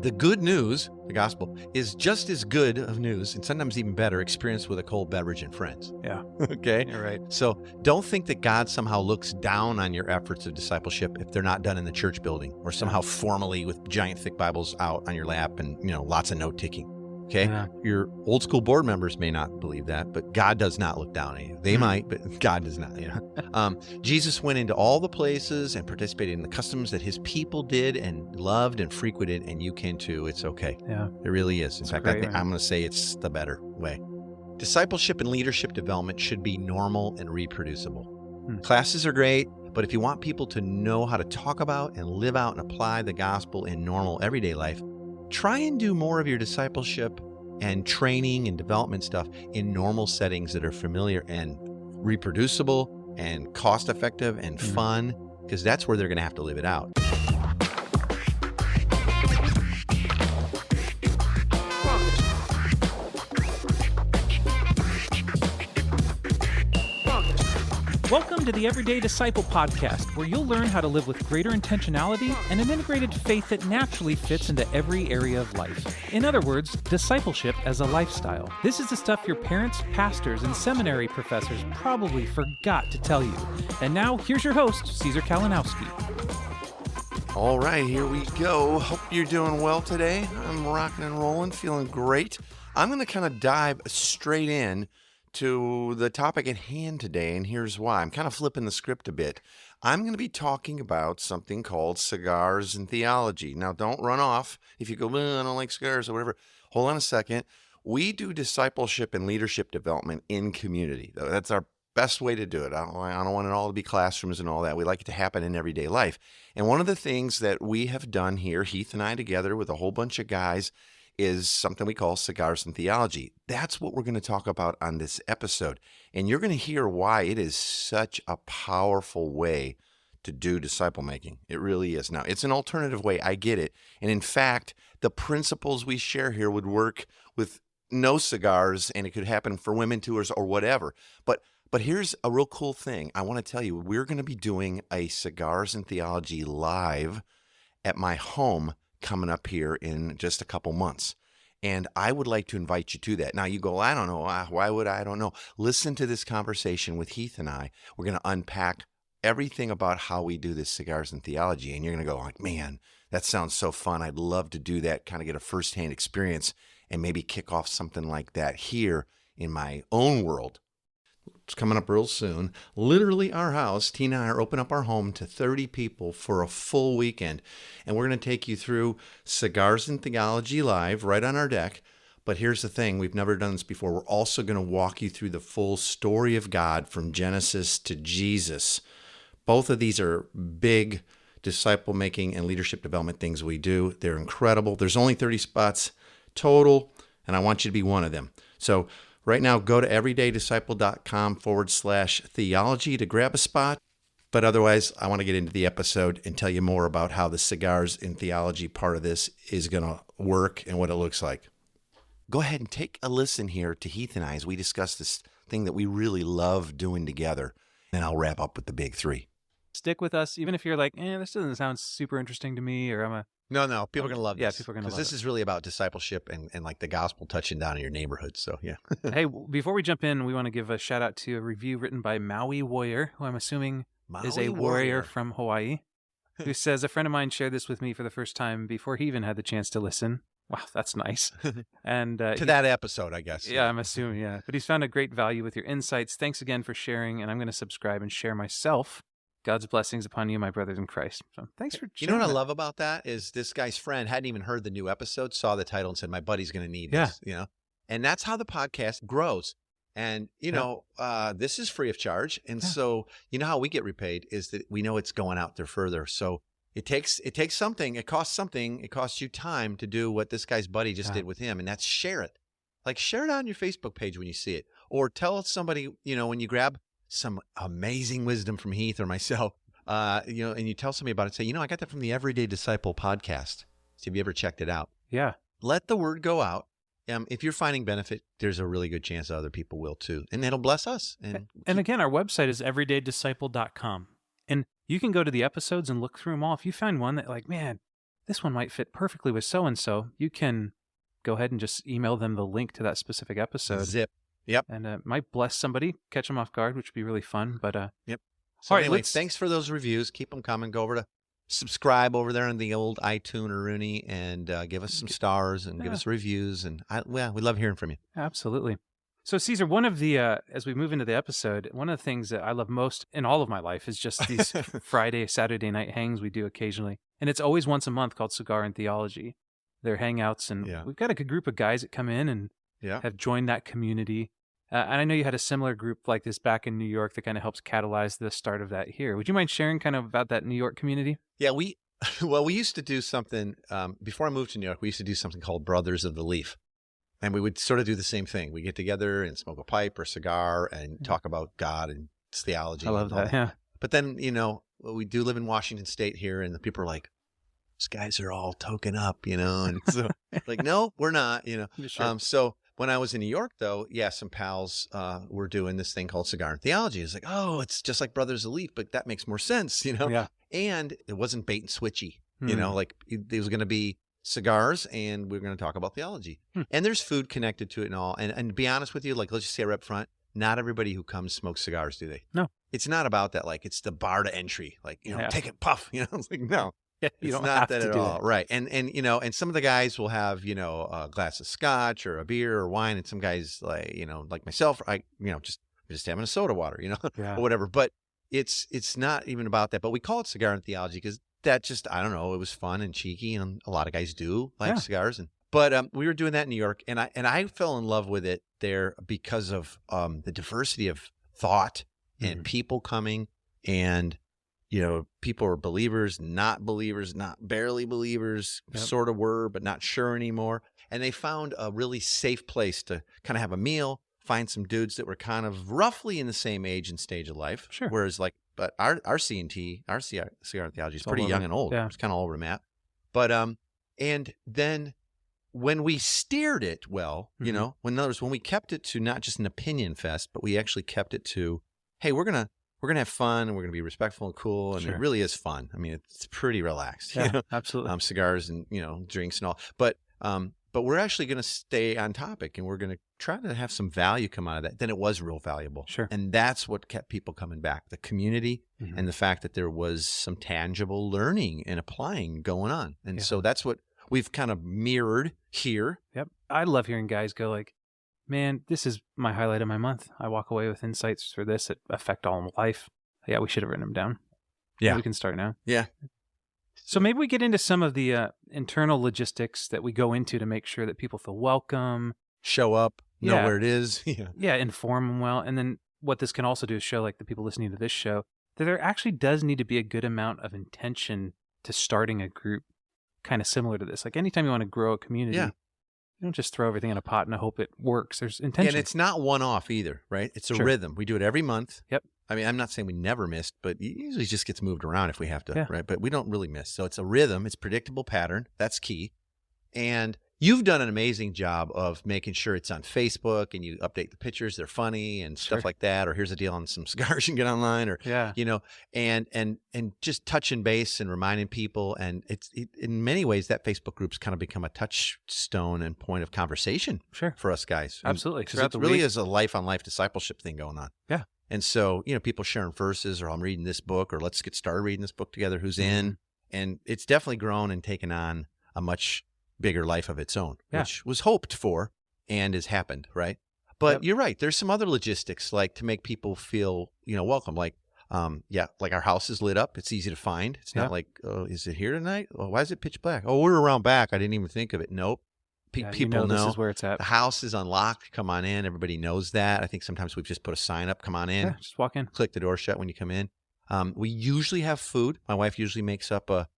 The good news, the gospel, is just as good of news, and sometimes even better, experienced with a cold beverage and friends. Yeah. Okay? You're right. So don't think that God somehow looks down on your efforts of discipleship if they're not done in the church building or somehow formally with giant thick Bibles out on your lap and, lots of note taking. Okay? Yeah. Your old school board members may not believe that, but God does not look down at you. They might, but God does not. Jesus went into all the places and participated in the customs that his people did and loved and frequented, and you can too. It's okay. Yeah. It really is. In fact, great, I'm going to say it's the better way. Discipleship and leadership development should be normal and reproducible. Classes are great, but if you want people to know how to talk about and live out and apply the gospel in normal everyday life, try and do more of your discipleship and training and development stuff in normal settings that are familiar and reproducible and cost-effective and fun, because that's where they're going to have to live it out. Welcome to the Everyday Disciple podcast, where you'll learn how to live with greater intentionality and an integrated faith that naturally fits into every area of life. In other words, discipleship as a lifestyle. This is the stuff your parents, pastors, and seminary professors probably forgot to tell you. And now, here's your host, Caesar Kalinowski. All right, here we go. Hope you're doing well today. I'm rocking and rolling, feeling great. I'm going to kind of dive straight in to the topic at hand today, and here's why. I'm kind of flipping the script a bit. I'm going to be talking about something called cigars and theology. Now, don't run off if you go, I don't like cigars or whatever. Hold on a second. We do discipleship and leadership development in community. That's our best way to do it. I don't want it all to be classrooms and all that. We like it to happen in everyday life. And one of the things that we have done here, Heath and I together with a whole bunch of guys, is something we call Cigars and Theology. That's what we're going to talk about on this episode. And you're going to hear why it is such a powerful way to do disciple making. It really is. Now, it's an alternative way. I get it. And in fact, the principles we share here would work with no cigars, and it could happen for women tours or whatever. But here's a real cool thing. I want to tell you, we're going to be doing a Cigars and Theology live at my home coming up here in just a couple months. And I would like to invite you to that. Now you go, I don't know. Why would I? I don't know. Listen to this conversation with Heath and I. We're going to unpack everything about how we do this Cigars and Theology. And you're going to go like, man, that sounds so fun. I'd love to do that, kind of get a firsthand experience and maybe kick off something like that here in my own world. It's coming up real soon. Literally our house, Tina and I are opening up our home to 30 people for a full weekend. And we're going to take you through Cigars and Theology live right on our deck. But here's the thing. We've never done this before. We're also going to walk you through the full story of God from Genesis to Jesus. Both of these are big disciple making and leadership development things we do. They're incredible. There's only 30 spots total, and I want you to be one of them. So right now, go to everydaydisciple.com/theology to grab a spot. But otherwise, I want to get into the episode and tell you more about how the Cigars and Theology part of this is going to work and what it looks like. Go ahead and take a listen here to Heath and I as we discuss this thing that we really love doing together. Then I'll wrap up with the big three. Stick with us, even if you're like, this doesn't sound super interesting to me, or I'm a... No, people are going to love this. Yeah, people are going to love it. Because this is really about discipleship and like the gospel touching down in your neighborhood. So, yeah. Hey, before we jump in, we want to give a shout out to a review written by Maui Warrior, who I'm assuming is a warrior from Hawaii, who says, a friend of mine shared this with me for the first time before he even had the chance to listen. Wow, that's nice. And to that episode, I guess. Yeah, I'm assuming, yeah. But he's found a great value with your insights. Thanks again for sharing, and I'm going to subscribe and share myself. God's blessings upon you, my brothers in Christ. So thanks for sharing. You know what I love about that is this guy's friend hadn't even heard the new episode, saw the title and said, my buddy's going to need this, And that's how the podcast grows. And, this is free of charge. And so, how we get repaid is that we know it's going out there further. So it takes something. It costs something. It costs you time to do what this guy's buddy just did with him. And that's share it. Like share it on your Facebook page when you see it, or tell somebody, when you grab some amazing wisdom from Heath or myself, and you tell somebody about it, say, I got that from the Everyday Disciple podcast. So have you ever checked it out? Yeah. Let the word go out. If you're finding benefit, there's a really good chance other people will too. And it'll bless us. And again, our website is everydaydisciple.com. And you can go to the episodes and look through them all. If you find one that like, man, this one might fit perfectly with so-and-so, you can go ahead and just email them the link to that specific episode. Zip. Yep. And it might bless somebody, catch them off guard, which would be really fun. But Yep. So all right, anyway, thanks for those reviews. Keep them coming. Go over to subscribe over there on the old iTunes or Rooney and give us some stars and give us reviews. And we love hearing from you. Absolutely. So Caesar, one of the, as we move into the episode, one of the things that I love most in all of my life is just these Friday, Saturday night hangs we do occasionally. And it's always once a month called Cigar and Theology. They're hangouts, and we've got a good group of guys that come in and have joined that community. And I know you had a similar group like this back in New York that kind of helps catalyze the start of that here. Would you mind sharing kind of about that New York community? Yeah, we used to do something, before I moved to New York, we used to do something called Brothers of the Leaf. And we would sort of do the same thing. We get together and smoke a pipe or a cigar and talk about God and theology. I love that, yeah. But then, we do live in Washington State here, and the people are like, these guys are all token up, and so like, no, we're not, Sure. So when I was in New York, though, some pals were doing this thing called Cigar and Theology. It's like, oh, it's just like Brothers of the Leaf, but that makes more sense, Yeah. And it wasn't bait and switchy, like it was going to be cigars and we're going to talk about theology. And there's food connected to it and all. And to be honest with you, like, let's just say right up front, not everybody who comes smokes cigars, do they? No. It's not about that. Like, it's the bar to entry. Like, take it, puff. It's like, no. You It's don't not have that to at do all. that. Right. And some of the guys will have, a glass of scotch or a beer or wine. And some guys like myself, just having a soda water, or whatever. But it's not even about that. But we call it Cigar and Theology because that just, I don't know, it was fun and cheeky. And a lot of guys do like cigars. But we were doing that in New York, and I fell in love with it there because of the diversity of thought and people coming, and people are believers, not barely believers, sort of were, but not sure anymore. And they found a really safe place to kind of have a meal, find some dudes that were kind of roughly in the same age and stage of life. Sure. Whereas but our C&T, our Cigar and Theology is pretty young and old. Yeah. It's kind of all over the map. But and then when we steered it well, when we kept it to not just an opinion fest, but we actually kept it to, hey, we're gonna have fun and we're gonna be respectful and cool, and it really is fun. I mean, it's pretty relaxed. Yeah, absolutely. Cigars and drinks and all, but we're actually gonna stay on topic, and we're gonna try to have some value come out of that. Then it was real valuable. Sure. And that's what kept people coming back: the community and the fact that there was some tangible learning and applying going on. And so that's what we've kind of mirrored here. Yep. I love hearing guys go like, man, this is my highlight of my month. I walk away with insights for this that affect all my life. Yeah, we should have written them down. Yeah. We can start now. Yeah. So maybe we get into some of the internal logistics that we go into to make sure that people feel welcome. Show up, know where it is. Yeah, inform them well. And then what this can also do is show like the people listening to this show that there actually does need to be a good amount of intention to starting a group kind of similar to this. Like anytime you want to grow a community, you don't just throw everything in a pot and hope it works. There's intention. And it's not one-off either, right? It's a rhythm. We do it every month. Yep. I mean, I'm not saying we never missed, but it usually just gets moved around if we have to, right? But we don't really miss. So it's a rhythm. It's predictable pattern. That's key. And you've done an amazing job of making sure it's on Facebook and you update the pictures. They're funny and stuff like that. Or here's a deal on some cigars you can get online, or, and just touching base and reminding people. And it's in many ways, that Facebook group's kind of become a touchstone and point of conversation for us guys. Absolutely. Because it really is a life-on-life discipleship thing going on. Yeah. And so, people sharing verses, or I'm reading this book, or let's get started reading this book together, who's in. And it's definitely grown and taken on a much bigger life of its own, which was hoped for and has happened, right? But you're right. There's some other logistics, like to make people feel, welcome. Like, like our house is lit up. It's easy to find. It's not like, oh, is it here tonight? Oh, why is it pitch black? Oh, we're around back. I didn't even think of it. Nope. People know this is where it's at. The house is unlocked. Come on in. Everybody knows that. I think sometimes we've just put a sign up. Come on in. Yeah, just walk in. Click the door shut when you come in. We usually have food. My wife usually makes up a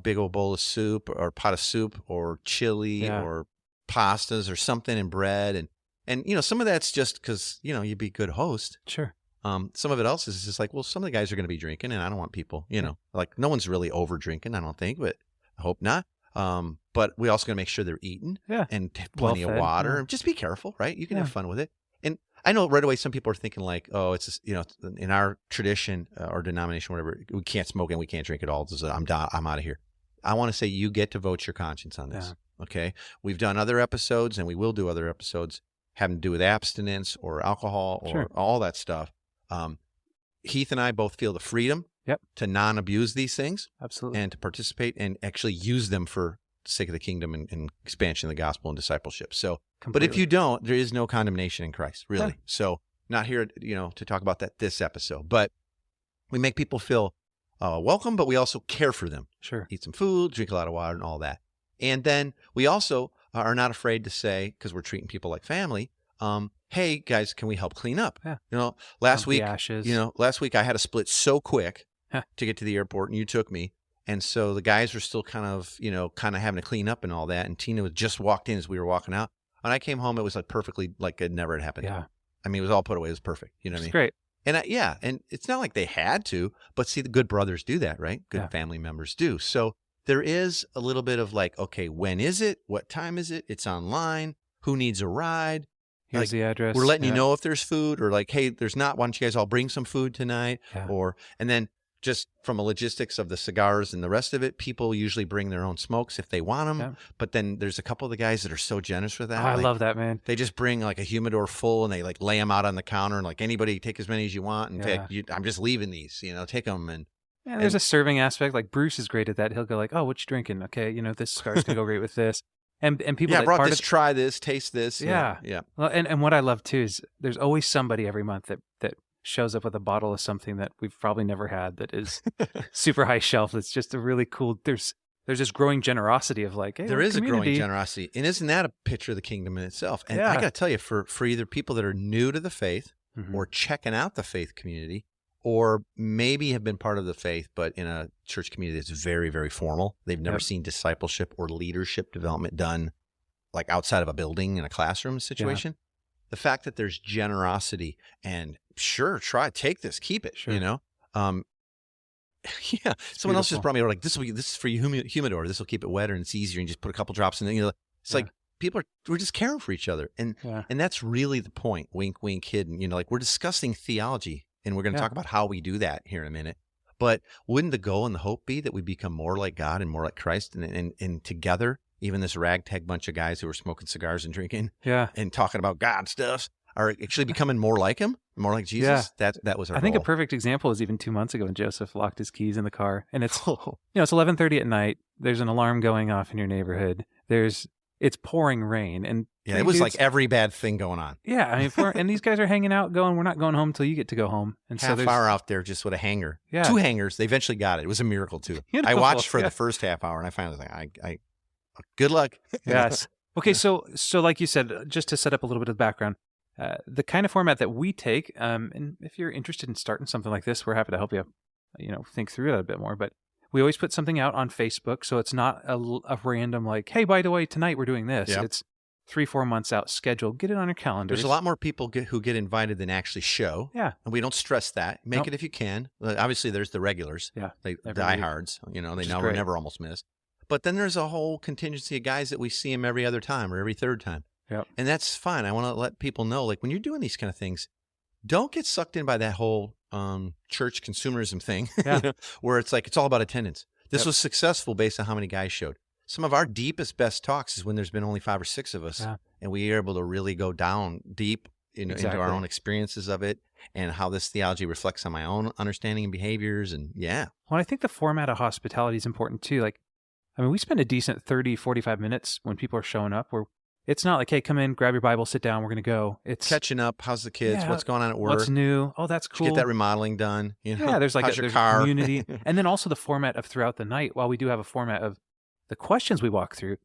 big old bowl of soup or pot of soup or chili or pastas or something, and bread. And some of that's just because, you'd be a good host. Sure. Some of it else is just like, well, some of the guys are going to be drinking, and I don't want people, like no one's really over drinking, I don't think, but I hope not. But we also going to make sure they're eating and plenty of water. Just be careful, right? You can have fun with it. And I know right away some people are thinking like, oh, it's just, in our tradition or denomination, whatever, we can't smoke and we can't drink at all. I'm out of here. I want to say you get to vote your conscience on this. Okay. We've done other episodes, and we will do other episodes having to do with abstinence or alcohol or all that stuff. Heath and I both feel the freedom to non-abuse these things. Absolutely. And to participate and actually use them for the sake of the kingdom and expansion of the gospel and discipleship. So, But if you don't, there is no condemnation in Christ, really. Yeah. So not here, to talk about that this episode, but we make people feel welcome, but we also care for them. Sure. Eat some food, drink a lot of water and all that. And then we also are not afraid to say, because we're treating people like family, hey guys, can we help clean up? Yeah. Last week, ashes. Last week I had to split so quick to get to the airport, and you took me. And so the guys were still kind of having to clean up and all that. And Tina just walked in as we were walking out. When I came home, it was like perfectly, like it never had happened. Yeah. I mean, it was all put away. It was perfect. You know what I mean? It's great. And and it's not like they had to, but see, the good brothers do that, right? Good family members do. So there is a little bit of like, okay, when is it? What time is it? It's online. Who needs a ride? Here's the address. We're letting you know if there's food, or like, hey, there's not. Why don't you guys all bring some food tonight? Yeah. And then just from a logistics of the cigars and the rest of it, people usually bring their own smokes if they want them. Yeah. But then there's a couple of the guys that are so generous with that. Oh, I love that, man. They just bring like a humidor full, and they like lay them out on the counter, and like, anybody take as many as you want. In fact, I'm just leaving these, take them. And there's a serving aspect. Like Bruce is great at that. He'll go like, oh, what you drinking? Okay, this cigar's gonna go great with this. And people I brought this, try this, taste this. Yeah. Well, and what I love too is there's always somebody every month that shows up with a bottle of something that we've probably never had that is super high shelf. It's just a really cool. There's this growing generosity of like, hey, there is community. A growing generosity, and isn't that a picture of the kingdom in itself? And I got to tell you, for either people that are new to the faith or checking out the faith community, or maybe have been part of the faith, but in a church community that's very, very formal. They've never seen discipleship or leadership development done like outside of a building in a classroom situation. Yeah. The fact that there's generosity and take this, keep it, Someone else just brought me over like, this is for you humidor. This will keep it wetter and it's easier, and just put a couple drops in there. It's like we're just caring for each other. And that's really the point. Wink, wink, hidden, like we're discussing theology. And we're going to talk about how we do that here in a minute. But wouldn't the goal and the hope be that we become more like God and more like Christ, and together, even this ragtag bunch of guys who are smoking cigars and drinking and talking about God stuff are actually becoming more like him, more like Jesus? Yeah. That was our goal. I think a perfect example is even 2 months ago when Joseph locked his keys in the car. And it's, it's 11:30 at night. There's an alarm going off in your neighborhood. It's pouring rain. And it was like every bad thing going on. Yeah, I mean, and these guys are hanging out going, we're not going home until you get to go home. And half hour out there just with a hanger. Yeah. 2 hangers. They eventually got it. It was a miracle too. I watched for the first half hour, and I finally was like, I good luck. Yes. Okay, so like you said, just to set up a little bit of background, the kind of format that we take, and if you're interested in starting something like this, we're happy to help you, think through that a bit more. But we always put something out on Facebook, so it's not a random like, hey, by the way, tonight we're doing this. Yep. It's 3-4 months out scheduled. Get it on your calendar. There's a lot more people who get invited than actually show. Yeah. And we don't stress that. Make it if you can. Obviously, there's the regulars. Yeah. They diehards. They never almost miss. But then there's a whole contingency of guys that we see them every other time or every third time. Yep. And that's fine. I want to let people know, like, when you're doing these kind of things, don't get sucked in by that whole church consumerism thing where it's like it's all about attendance. This was successful based on how many guys showed. Some of our deepest, best talks is when there's been only 5 or 6 of us, and we are able to really go down deep into our own experiences of it and how this theology reflects on my own understanding and behaviors. And Well, I think the format of hospitality is important too. Like, I mean, we spend a decent 30, 45 minutes when people are showing up where it's not like, hey, come in, grab your Bible, sit down, we're going to go. It's catching up. How's the kids? What's going on at work? What's new? Oh, that's cool. Did you get that remodeling done? There's like how's your there's car? Community. And then also the format of throughout the night. While we do have a format of the questions we walk through,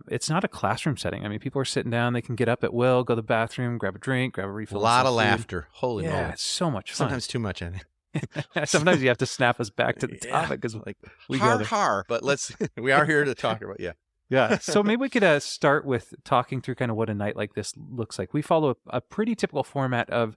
it's not a classroom setting. I mean, people are sitting down. They can get up at will, go to the bathroom, grab a drink, grab a refill. A lot of laughter. Holy moly. It's so much fun. Sometimes too much, I think. Sometimes you have to snap us back to the topic because we go there. But we are here to talk about, Yeah. So maybe we could start with talking through kind of what a night like this looks like. We follow a pretty typical format of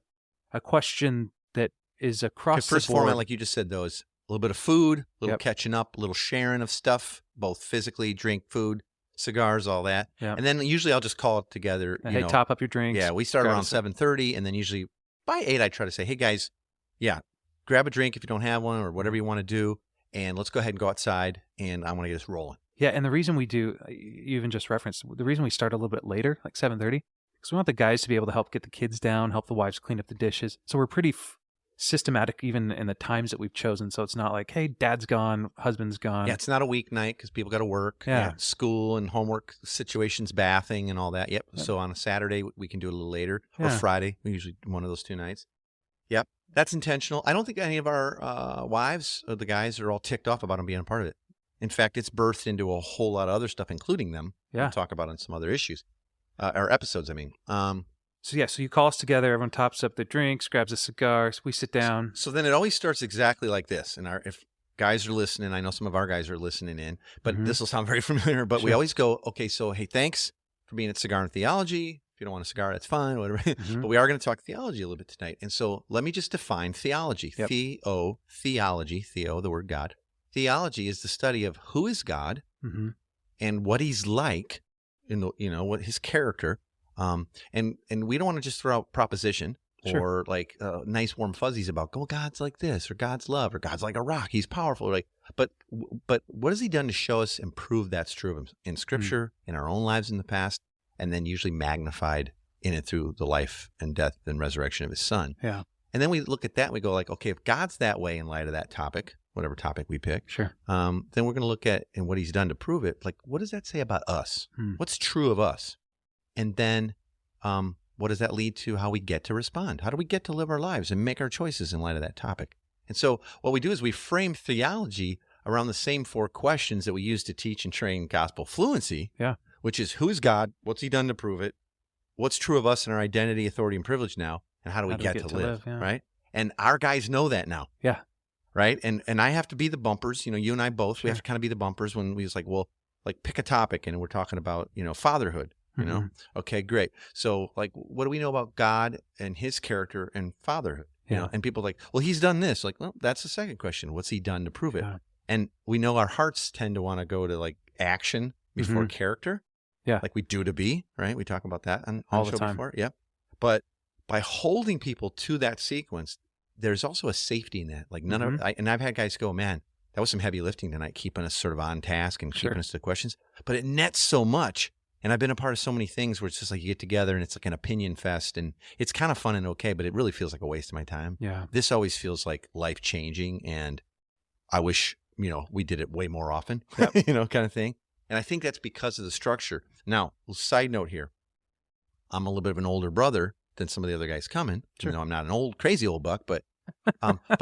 a question that is across the board. First format, like you just said, though, is a little bit of food, a little catching up, a little sharing of stuff, both physically, drink, food, cigars, all that. Yep. And then usually I'll just call it together. Hey, top up your drinks. Yeah, we start around 7:30, and then usually by 8 I try to say, hey, guys, grab a drink if you don't have one or whatever you want to do. and let's go ahead and go outside, and I want to get us rolling. Yeah, and the reason we do, you even just referenced, the reason we start a little bit later, like 7:30, because we want the guys to be able to help get the kids down, help the wives clean up the dishes. So we're pretty systematic even in the times that we've chosen. So it's not like, hey, dad's gone, husband's gone. Yeah, it's not a weeknight because people got to work. Yeah. School and homework situations, bathing and all that. Yep. So on a Saturday, we can do it a little later. Or Friday. We usually do one of those 2 nights. Yep. That's intentional. I don't think any of our wives or the guys are all ticked off about them being a part of it. In fact, it's birthed into a whole lot of other stuff, including them. Yeah. We'll talk about on some other issues, or episodes, I mean. So you call us together, everyone tops up their drinks, grabs a cigar, we sit down. So then it always starts exactly like this. And if guys are listening, I know some of our guys are listening in, but this will sound very familiar, but we always go, okay, so hey, thanks for being at Cigar and Theology. If you don't want a cigar, that's fine, whatever. But we are going to talk theology a little bit tonight. And so let me just define theology. Yep. Theology, the word God. Theology is the study of who is God and what he's like, what his character. And we don't want to just throw out proposition or like nice warm fuzzies about, God's like this, or God's love, or God's like a rock. He's powerful. But what has he done to show us and prove that's true of him in Scripture, in our own lives in the past, and then usually magnified in it through the life and death and resurrection of his Son. Yeah. And then we look at that and we go like, okay, if God's that way in light of that topic, whatever topic we pick, then we're going to look at and what he's done to prove it. Like, what does that say about us? What's true of us? And then what does that lead to how we get to respond? How do we get to live our lives and make our choices in light of that topic? And so what we do is we frame theology around the same 4 questions that we use to teach and train gospel fluency, which is, who is God? What's he done to prove it? What's true of us and our identity, authority, and privilege now? And how do we get to live, right? And our guys know that now. Yeah. Right? And I have to be the bumpers. You and I both, we have to kind of be the bumpers when we was like, well, like pick a topic and we're talking about, fatherhood. Okay, great. So like, what do we know about God and his character and fatherhood? And people are like, well, he's done this. Like, well, that's the second question. What's he done to prove it? And we know our hearts tend to want to go to like action before character. Yeah. Like we do to be, right? We talk about that on all the the show time. before. Yeah. But by holding people to that sequence, there's also a safety in that. Like and I've had guys go, man, that was some heavy lifting tonight, keeping us sort of on task and keeping us to the questions. But it nets so much. And I've been a part of so many things where it's just like you get together and it's like an opinion fest and it's kind of fun and okay, but it really feels like a waste of my time. Yeah. This always feels like life-changing, and I wish, we did it way more often, kind of thing. And I think that's because of the structure. Now, side note here, I'm a little bit of an older brother than some of the other guys coming. Even though I'm not an crazy old buck, but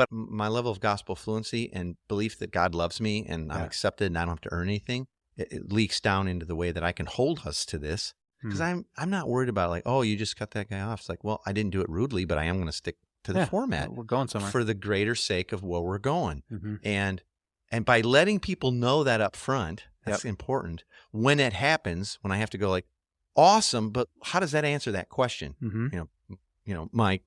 my level of gospel fluency and belief that God loves me and I'm accepted and I don't have to earn anything, it leaks down into the way that I can hold us to this, because I'm not worried about like, oh, you just cut that guy off. It's like, well, I didn't do it rudely, but I am going to stick to the format. We're going somewhere for the greater sake of where we're going. And by letting people know that up front, that's important. When it happens, when I have to go like, awesome, but how does that answer that question? Mike,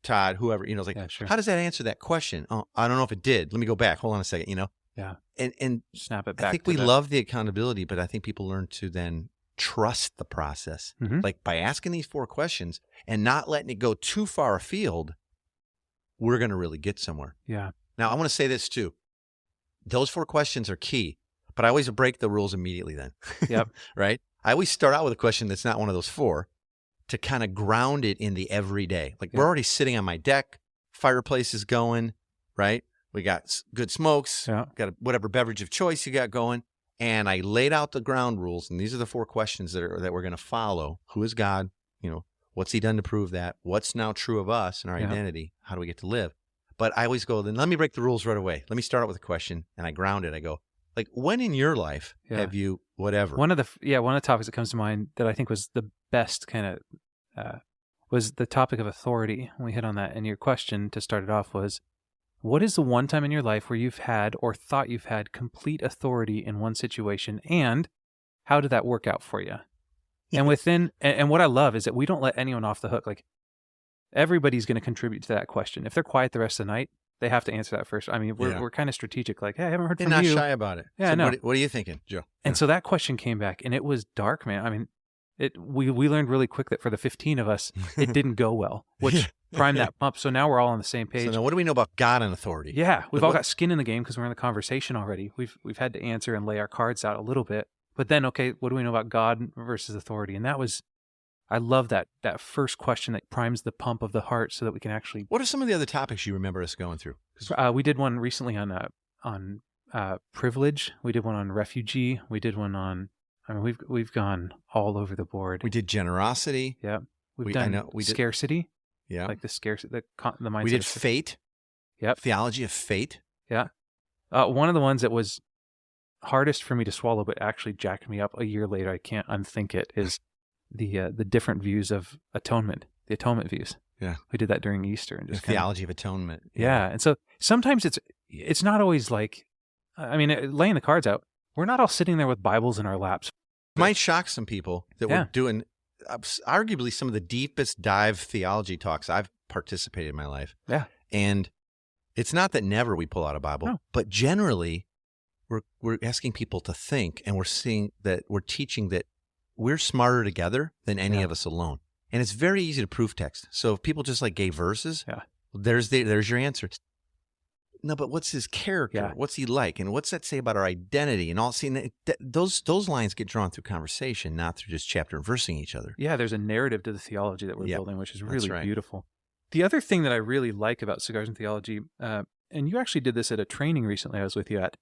Todd, whoever, it's like, how does that answer that question? Oh, I don't know if it did. Let me go back. Hold on a second, And snap it back. I think we love the accountability, but I think people learn to then trust the process. Like by asking these 4 questions and not letting it go too far afield, we're going to really get somewhere. Yeah. Now, I want to say this too. Those 4 questions are key, but I always break the rules immediately then. Yep. Right? I always start out with a question that's not one of those 4 to kind of ground it in the everyday. Like we're already sitting on my deck, fireplace is going, right? We got good smokes, got whatever beverage of choice you got going. And I laid out the ground rules. And these are the 4 questions that we're going to follow. Who is God? What's he done to prove that? What's now true of us and our identity? How do we get to live? But I always go, then let me break the rules right away. Let me start out with a question, and I ground it. I go, like, when in your life have you whatever? One of the topics that comes to mind that I think was the best kind of was the topic of authority. We hit on that. And your question to start it off was, what is the one time in your life where you've had or thought you've had complete authority in one situation, and how did that work out for you? And and what I love is that we don't let anyone off the hook. Like, everybody's going to contribute to that question. If they're quiet the rest of the night, they have to answer that first. I mean, we're kind of strategic. Like, hey, I haven't heard from you. You're not shy about it. Yeah, so no. What are you thinking, Joe? And so that question came back, and it was dark, man. I mean, we learned really quick that for the 15 of us, it didn't go well, which primed that pump. So now we're all on the same page. So now what do we know about God and authority? Yeah, we've all got skin in the game because we're in the conversation already. We've had to answer and lay our cards out a little bit. But then, okay, what do we know about God versus authority? And that was, I love that first question that primes the pump of the heart so that we can actually... What are some of the other topics you remember us going through? We did one recently on privilege. We did one on refugee. We did one on... I mean, we've gone all over the board. We did generosity. Yeah. We've done scarcity. Yeah. Like the scarcity, the mindset. We did fate. Yep. Theology of fate. Yeah. One of the ones that was hardest for me to swallow, but actually jacked me up a year later, I can't unthink it, is the different views of atonement, the atonement views. Yeah. We did that during Easter. And just the theology of atonement. Yeah. And so sometimes it's not always like, I mean, laying the cards out, we're not all sitting there with Bibles in our laps. It might shock some people that we're doing arguably some of the deepest dive theology talks I've participated in my life. Yeah. And it's not that never we pull out a Bible, but generally we're asking people to think, and we're seeing that we're teaching that we're smarter together than any of us alone. And it's very easy to proof text. So if people just like gave verses, there's your answer. No, but what's his character? Yeah. What's he like? And what's that say about our identity? And all, see, those lines get drawn through conversation, not through just chapter and versing each other. Yeah, there's a narrative to the theology that we're building, which is really beautiful. The other thing that I really like about Cigars and Theology, and you actually did this at a training recently I was with you at,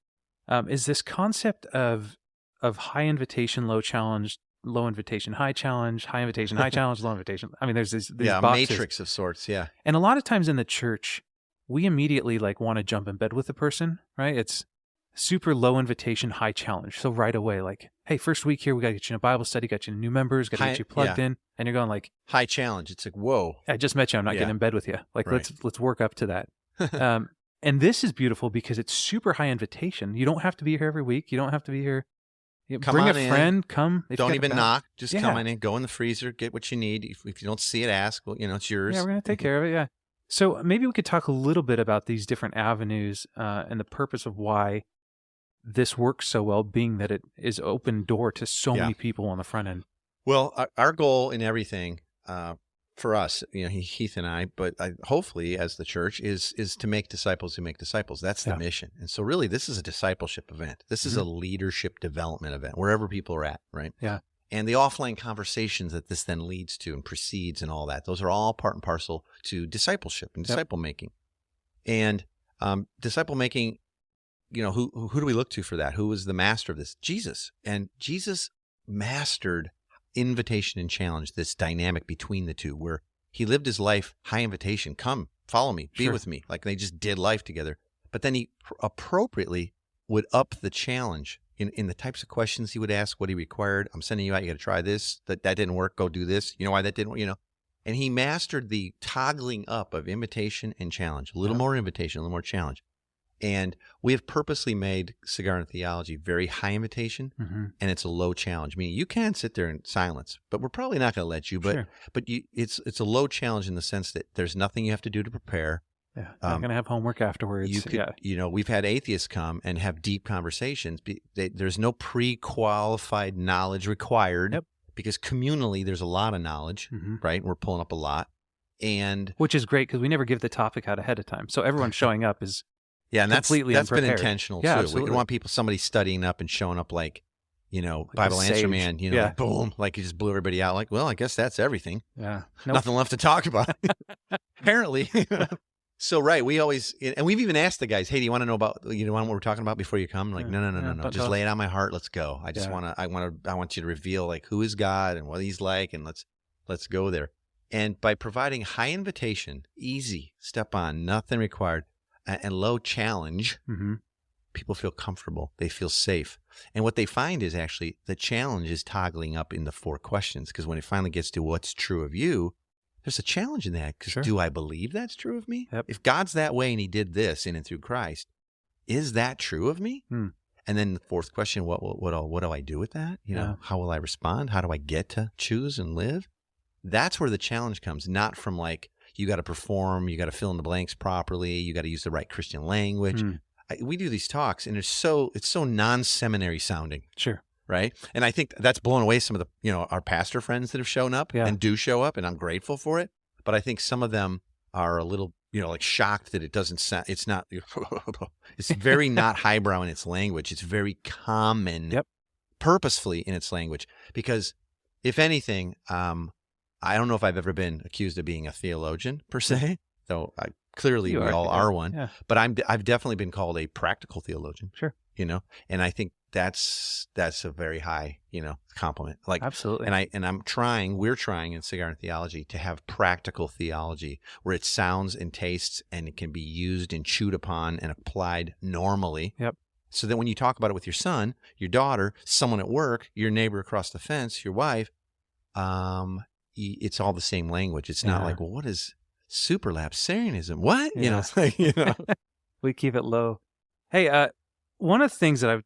is this concept of high invitation, low challenge, low invitation, high challenge, high invitation, high challenge, low invitation. I mean, there's these boxes. Matrix of sorts, yeah. And a lot of times in the church, we immediately want to jump in bed with the person, right? It's super low invitation, high challenge. So right away, hey, first week here, we got to get you in a Bible study, got you new members, got to get you plugged in. And you're going high challenge. It's like, whoa. I just met you. I'm not getting in bed with you. Let's work up to that. And this is beautiful because it's super high invitation. You don't have to be here every week. You don't have to be here. Bring a friend, come. Don't even knock. Just come on in, go in the freezer, get what you need. If you don't see it, ask. Well, it's yours. Yeah, we're going to take care of it, yeah. So maybe we could talk a little bit about these different avenues and the purpose of why this works so well, being that it is open door to so many people on the front end. Well, our goal in everything for us, Heath and I, but hopefully as the church, is to make disciples who make disciples. That's the mission. And so really this is a discipleship event. This is a leadership development event, wherever people are at, right? Yeah. And the offline conversations that this then leads to and precedes and all that, those are all part and parcel to discipleship and disciple making. And disciple making, who do we look to for that? Who was the master of this? Jesus. And Jesus mastered invitation and challenge, this dynamic between the two, where he lived his life high invitation, come, follow me, be with me. Like they just did life together. But then he appropriately would up the challenge in the types of questions he would ask, what he required. I'm sending you out, you got to try this. That didn't work, go do this. You know why that didn't work, And he mastered the toggling up of invitation and challenge, a little more invitation, a little more challenge. And we have purposely made Cigar and Theology very high invitation, and it's a low challenge. Meaning you can sit there in silence, but we're probably not going to let you. But it's a low challenge in the sense that there's nothing you have to do to prepare. Yeah, I'm going to have homework afterwards. You could, we've had atheists come and have deep conversations. There's no pre-qualified knowledge required because communally there's a lot of knowledge, right? We're pulling up a lot, which is great because we never give the topic out ahead of time, so everyone showing up is. Yeah, and that's been intentional too. Absolutely. We don't want somebody studying up and showing up like Bible Answer Man, boom, like he just blew everybody out. Like, well, I guess that's everything. Yeah, nothing left to talk about. Apparently. So we always, and we've even asked the guys, hey, do you want to know about what we're talking about before you come? Like, no, just lay it on my heart. Let's go. I just I want you to reveal who is God and what he's like, and let's go there. And by providing high invitation, easy, step on, nothing required, and low challenge, people feel comfortable. They feel safe. And what they find is actually the challenge is toggling up in the 4 questions, because when it finally gets to what's true of you, there's a challenge in that. Because do I believe that's true of me? Yep. If God's that way and he did this in and through Christ, is that true of me? And then the 4th question, what do I do with that? How will I respond? How do I get to choose and live? That's where the challenge comes, not from you got to perform, you got to fill in the blanks properly, you got to use the right Christian language. We do these talks, and it's so non-seminary sounding. Sure. right? And I think that's blown away some of the, our pastor friends that have shown up Yeah. and do show up, and I'm grateful for it. But I think some of them are a little, like shocked that it doesn't sound, it's not, it's very not highbrow in its language. It's very common, Yep. purposefully in its language. Because if anything, I don't know if I've ever been accused of being a theologian per se, though clearly we all are one. Yeah. But I've definitely been called a practical theologian. Sure. And I think that's a very high, compliment. Like, Absolutely. And we're trying in Cigar and Theology to have practical theology where it sounds and tastes and it can be used and chewed upon and applied normally. Yep. So that when you talk about it with your son, your daughter, someone at work, your neighbor across the fence, your wife, it's all the same language. It's not like, well, what is superlapsarianism? What? Yeah. It's like, We keep it low. Hey, one of the things that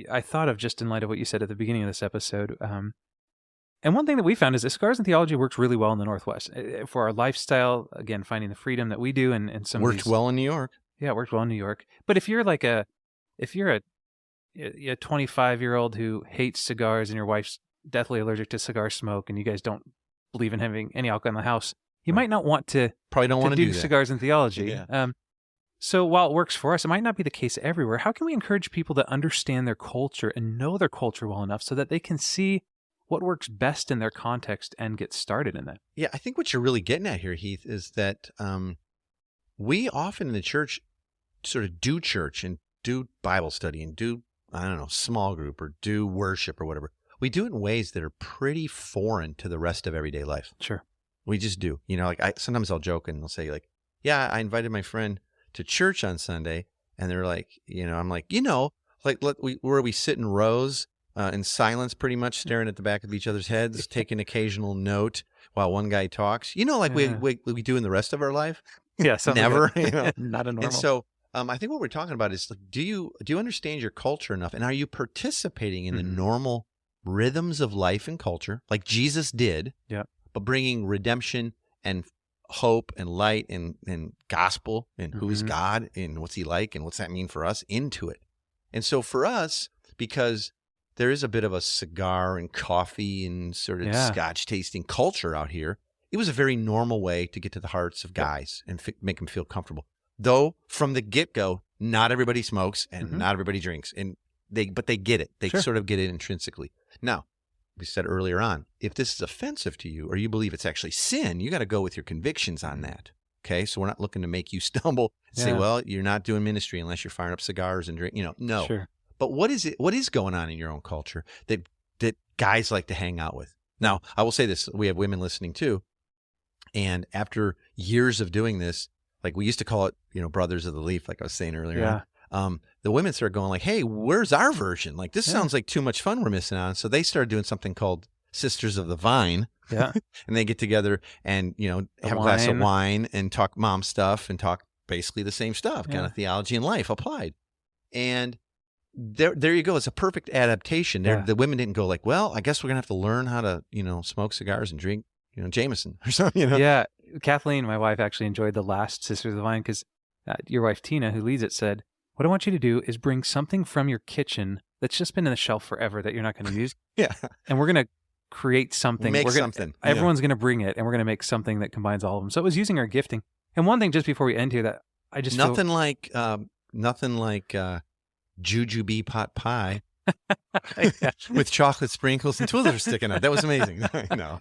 I thought of just in light of what you said at the beginning of this episode, and one thing that we found is that Cigars and Theology works really well in the Northwest for our lifestyle. Again, finding the freedom that we do, and some worked well in New York. Yeah, it worked well in New York. But if you're a 25-year-old who hates cigars and your wife's deathly allergic to cigar smoke, and you guys don't believe in having any alcohol in the house, you might not want to probably don't want to do that. Cigars and Theology. Yeah. So while it works for us, it might not be the case everywhere. How can we encourage people to understand their culture and know their culture well enough so that they can see what works best in their context and get started in that? Yeah, I think what you're really getting at here, Heath, is that we often in the church sort of do church and do Bible study and do, small group or do worship or whatever. We do it in ways that are pretty foreign to the rest of everyday life. Sure. We just do. Sometimes I'll joke and I'll say like, yeah, I invited my friend to church on Sunday, and they're like, I'm like, where we sit in rows in silence, pretty much staring at the back of each other's heads, taking occasional note while one guy talks, we do in the rest of our life. Yeah, never, not a normal. And so I think what we're talking about is like, do you understand your culture enough, and are you participating in the normal rhythms of life and culture, like Jesus did? Yeah. But bringing redemption and hope and light and gospel and who is God and what's he like and what's that mean for us into it. And so for us, because there is a bit of a cigar and coffee and sort of scotch tasting culture out here, it was a very normal way to get to the hearts of guys and make them feel comfortable. Though from the get-go, not everybody smokes and not everybody drinks, but they get it. They sort of get it intrinsically. Now, we said earlier on, if this is offensive to you or you believe it's actually sin, you got to go with your convictions on that. Okay, so we're not looking to make you stumble and say, well, you're not doing ministry unless you're firing up cigars and drink. No. Sure. But what is going on in your own culture that guys like to hang out with? Now, I will say this: we have women listening too, and after years of doing this, like we used to call it, Brothers of the Leaf, like I was saying earlier on. The women started going like, hey, where's our version? Like, this sounds like too much fun we're missing on. So they started doing something called Sisters of the Vine. Yeah. And they get together and, have a glass of wine and talk mom stuff and talk basically the same stuff, kind of theology and life applied. And there you go. It's a perfect adaptation. The women didn't go like, well, I guess we're going to have to learn how to, smoke cigars and drink, Jameson or something, Yeah. Kathleen, my wife, actually enjoyed the last Sisters of the Vine because your wife, Tina, who leads it, said, what I want you to do is bring something from your kitchen that's just been in the shelf forever that you're not going to use. Yeah. And we're going to create something. Something. Everyone's going to bring it, and we're going to make something that combines all of them. So it was using our gifting. And one thing, just before we end here, that I just nothing like jujube pot pie with chocolate sprinkles and Twizzlers sticking out. That was amazing. I know.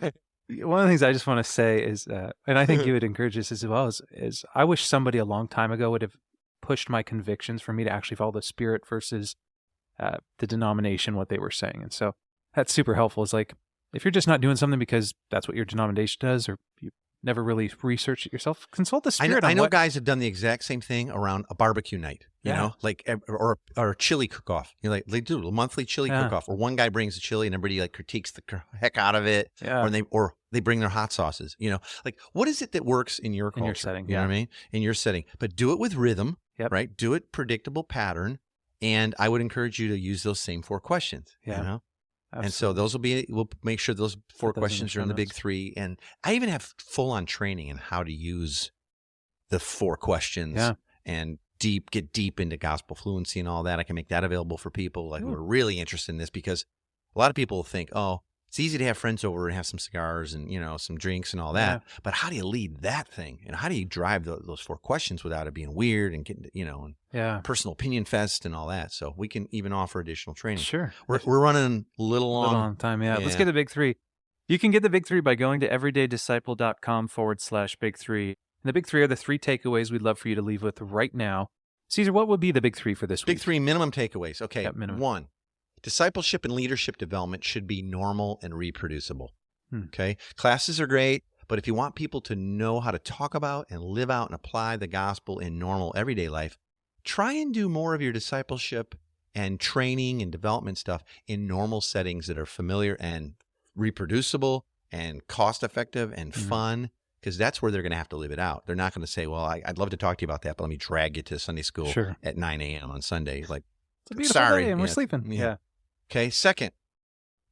One of the things I just want to say is, and I think you would encourage this as well, is I wish somebody a long time ago would have pushed my convictions for me to actually follow the Spirit versus the denomination, what they were saying. And so that's super helpful. It's like, if you're just not doing something because that's what your denomination does, or you never really researched it yourself, consult the Spirit. I know guys have done the exact same thing around a barbecue night, like, or a chili cook-off. Like they do a monthly chili cook-off, or one guy brings a chili and everybody like critiques the heck out of it, or they bring their hot sauces. Like what is it that works in your culture? In your setting, you know what I mean? In your setting, but do it with rhythm, right? Do it predictable pattern, and I would encourage you to use those same 4 questions. Yeah. Absolutely. And so we'll make sure those 4 questions are in the big 3. And I even have full-on training in how to use the 4 questions and get deep into gospel fluency and all that. I can make that available for people who are really interested in this, because A lot of people think, oh, it's easy to have friends over and have some cigars and, some drinks and all that. Yeah. But how do you lead that thing? And how do you drive those 4 questions without it being weird and getting, and Yeah. personal opinion fest and all that? So we can even offer additional training. Sure. We're running a little long. Little on time, yeah. Let's Yeah. get the big 3. You can get the big 3 by going to everydaydisciple.com/big 3. And the big 3 are the 3 takeaways we'd love for you to leave with right now. Caesar, what would be the big 3 for this Big week? 3 minimum takeaways. Okay. Yeah, minimum. 1, discipleship and leadership development should be normal and reproducible. Okay. Classes are great, but if you want people to know how to talk about and live out and apply the gospel in normal everyday life, try and do more of your discipleship and training and development stuff in normal settings that are familiar and reproducible and cost-effective and fun, because that's where they're going to have to live it out. They're not going to say, well, I'd love to talk to you about that, but let me drag you to Sunday school at 9 a.m. on Sunday. Like, It's a beautiful sorry. day and we're sleeping. Yeah. Okay. Second,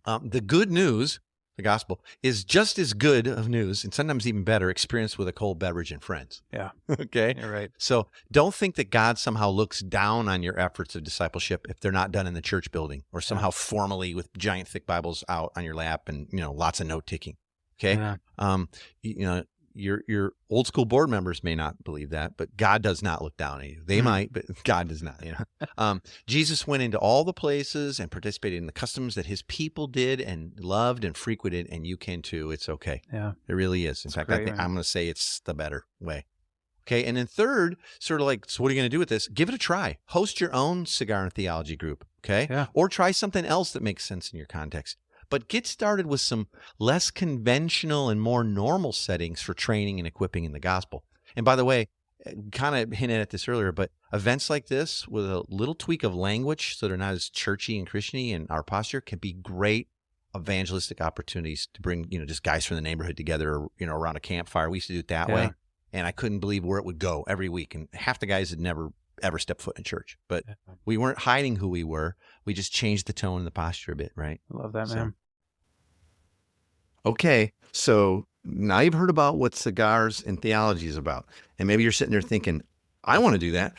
the good news, the gospel, is just as good of news, and sometimes even better, experienced with a cold beverage and friends. Yeah. Okay? You're right. So don't think that God somehow looks down on your efforts of discipleship if they're not done in the church building or somehow formally with giant thick Bibles out on your lap and, lots of note taking. Okay? Yeah. Your old school board members may not believe that, but God does not look down at you. They might, but God does not. Jesus went into all the places and participated in the customs that his people did and loved and frequented, and you can too. It's okay. Yeah. It really is. In fact, great, I think man. I'm going to say it's the better way. Okay. And then third, sort of like, so what are you going to do with this? Give it a try. Host your own cigar and theology group. Okay. Yeah. Or try something else that makes sense in your context. But get started with some less conventional and more normal settings for training and equipping in the gospel. And by the way, kind of hinted at this earlier, but events like this with a little tweak of language so they're not as churchy and Christian-y in our posture can be great evangelistic opportunities to bring, just guys from the neighborhood together, around a campfire. We used to do it that way. And I couldn't believe where it would go every week. And half the guys had never ever stepped foot in church, but we weren't hiding who we were. We just changed the tone and the posture a bit, right? I love that, man. Okay, so now you've heard about what cigars and theology is about. And maybe you're sitting there thinking, I want to do that.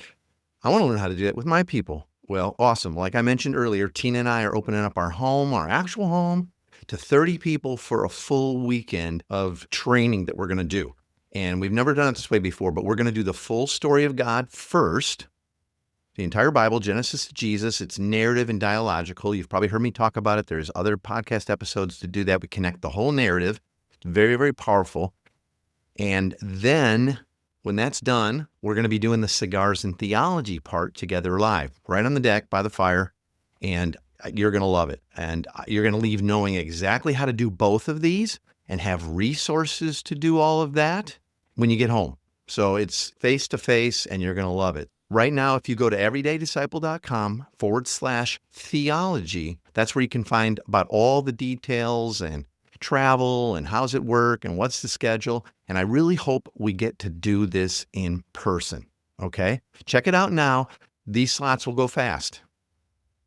I want to learn how to do that with my people. Well, awesome. Like I mentioned earlier, Tina and I are opening up our home, our actual home, to 30 people for a full weekend of training that we're going to do. And we've never done it this way before, but we're going to do the full story of God first. The entire Bible, Genesis to Jesus, it's narrative and dialogical. You've probably heard me talk about it. There's other podcast episodes to do that. We connect the whole narrative. It's very, very powerful. And then when that's done, we're going to be doing the cigars and theology part together live, right on the deck by the fire. And you're going to love it. And you're going to leave knowing exactly how to do both of these and have resources to do all of that when you get home. So it's face-to-face, and you're going to love it. Right now, if you go to everydaydisciple.com/theology, that's where you can find about all the details and travel and how's it work and what's the schedule. And I really hope we get to do this in person. Okay? Check it out now. These slots will go fast.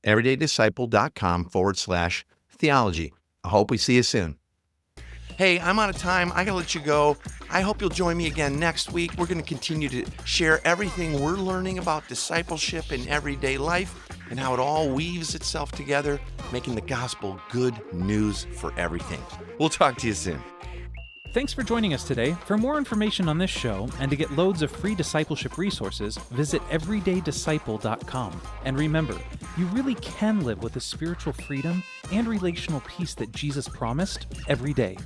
everydaydisciple.com/theology. I hope we see you soon. Hey, I'm out of time. I got to let you go. I hope you'll join me again next week. We're going to continue to share everything we're learning about discipleship in everyday life and how it all weaves itself together, making the gospel good news for everything. We'll talk to you soon. Thanks for joining us today. For more information on this show and to get loads of free discipleship resources, visit everydaydisciple.com. And remember, you really can live with the spiritual freedom and relational peace that Jesus promised every day.